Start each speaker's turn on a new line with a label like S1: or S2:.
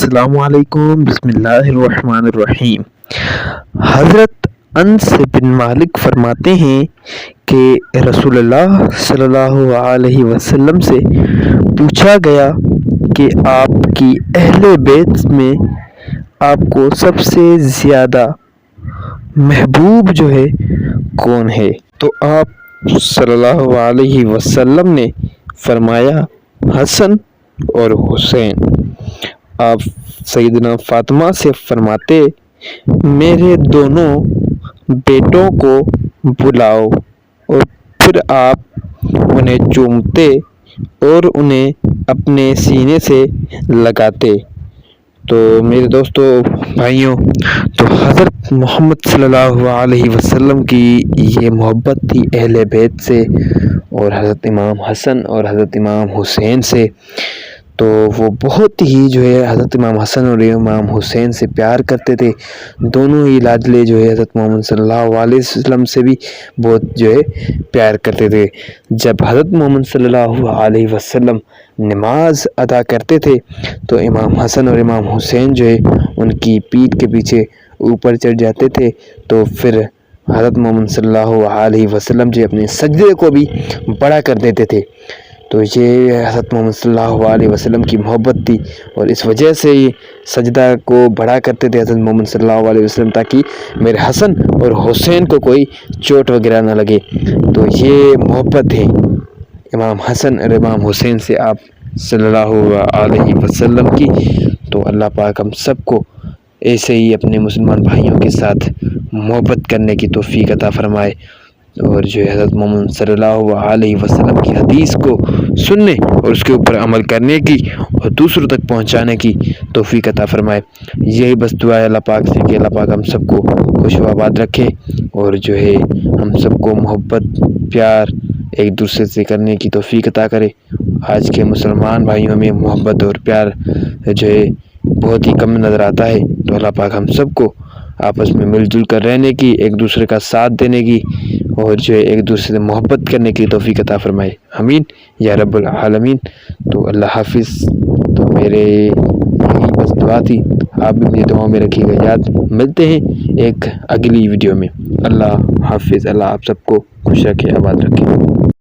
S1: السلام علیکم، بسم اللہ الرحمن الرحیم۔ حضرت انس بن مالک فرماتے ہیں کہ رسول اللہ صلی اللہ علیہ وسلم سے پوچھا گیا کہ آپ کی اہل بیت میں آپ کو سب سے زیادہ محبوب جو ہے کون ہے؟ تو آپ صلی اللہ علیہ وسلم نے فرمایا حسن اور حسین۔ آپ سیدنا فاطمہ سے فرماتے میرے دونوں بیٹوں کو بلاؤ، اور پھر آپ انہیں چومتے اور انہیں اپنے سینے سے لگاتے۔ تو میرے دوستو بھائیوں، تو حضرت محمد صلی اللہ علیہ وسلم کی یہ محبت تھی اہل بیت سے، اور حضرت امام حسن اور حضرت امام حسین سے۔ تو وہ بہت ہی جو ہے حضرت امام حسن اور امام حسین سے پیار کرتے تھے۔ دونوں ہی لاڈلے جو ہے حضرت محمد صلی اللہ علیہ وسلم سے بھی بہت جو ہے پیار کرتے تھے۔ جب حضرت محمد صلی اللہ علیہ وسلم نماز ادا کرتے تھے تو امام حسن اور امام حسین جو ہے ان کی پیٹھ کے پیچھے اوپر چڑھ جاتے تھے، تو پھر حضرت محمد صلی اللہ علیہ وسلم جو اپنے سجدے کو بھی بڑا کر دیتے تھے۔ تو یہ حضرت محمد صلی اللہ علیہ وسلم کی محبت تھی، اور اس وجہ سے یہ سجدہ کو بڑا کرتے تھے حضرت محمد صلی اللہ علیہ وسلم، تاکہ میرے حسن اور حسین کو کوئی چوٹ وغیرہ نہ لگے۔ تو یہ محبت ہے امام حسن اور امام حسین سے آپ صلی اللہ علیہ وسلم کی۔ تو اللہ پاک ہم سب کو ایسے ہی اپنے مسلمان بھائیوں کے ساتھ محبت کرنے کی توفیق عطا فرمائے، اور جو حضرت محمد صلی اللہ علیہ وسلم کی حدیث کو سننے اور اس کے اوپر عمل کرنے کی اور دوسروں تک پہنچانے کی توفیق عطا فرمائے۔ یہی بس دعا ہے اللہ پاک سے کہ اللہ پاک ہم سب کو خوش و آباد رکھے، اور جو ہے ہم سب کو محبت پیار ایک دوسرے سے کرنے کی توفیق عطا کرے۔ آج کے مسلمان بھائیوں میں محبت اور پیار جو ہے بہت ہی کم نظر آتا ہے، تو اللہ پاک ہم سب کو آپس میں مل جل کر رہنے کی، ایک دوسرے کا ساتھ دینے کی، اور جو ہے ایک دوسرے سے محبت کرنے کی توفیق عطا فرمائے، آمین یا رب العالمین۔ تو اللہ حافظ۔ تو میرے یہی بس دعا تھی، آپ بھی مجھے دعاؤں میں رکھیے گا یاد۔ ملتے ہیں ایک اگلی ویڈیو میں۔ اللہ حافظ۔ اللہ آپ سب کو خوش رکھے، آباد رکھے۔